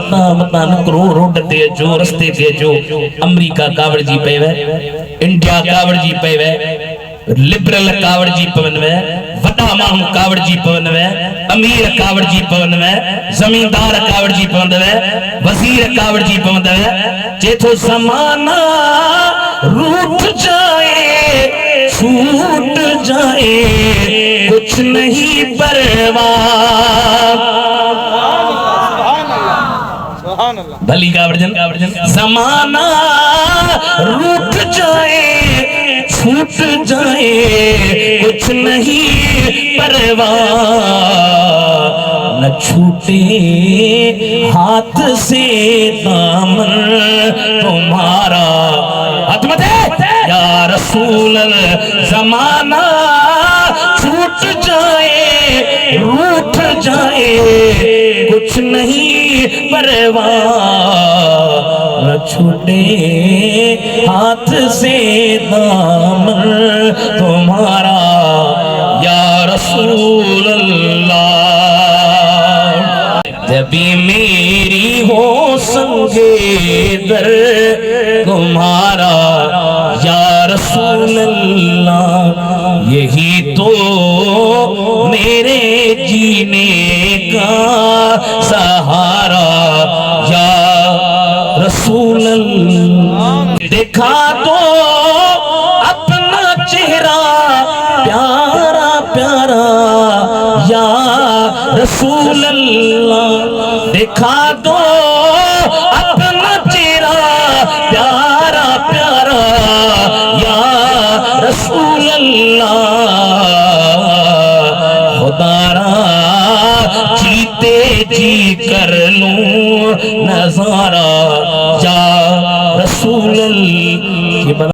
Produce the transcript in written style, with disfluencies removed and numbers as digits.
मता मता करोड़ रोड ते जो रस्ते ते जो अमेरिका कावड़ जी पे वे, इंडिया कावड़ जी पे वे, लिबरल कावड़ जी पवन वे, वडा माहू कावड़ जी पवन वे, अमीर कावड़ जी पवन वे, जमींदार कावड़ जी पवन वे, वजीर कावड़ जी पवन वे। जेथो जमाना रूठ जाए छूट जाए कुछ नहीं परवाह। भली कावड़जन जमाना रूठ जाए छूट जाए कुछ नहीं परवाह। न छूटे हाथ से दामन तुम्हारा, हाथ मत या रसूल जमाना छूट जाए रूठ जाए कुछ नहीं परवाह। न छूटे हाथ से दामन तुम्हारा या रसूल अल्लाह। जब भी मेरी हो संगे दर तुम्हारा या रसूल अल्लाह, यही तो मेरे जीने का सहारा या रसूल अल्लाह। देखा तो अपना चेहरा प्यारा प्यारा या रसूल अल्लाह, देखा तो अपना चेहरा प्यारा प्यारा या रसूल अल्लाह। खुदारा जीते जी कर लूं नजारा या रसूल अल्लाह।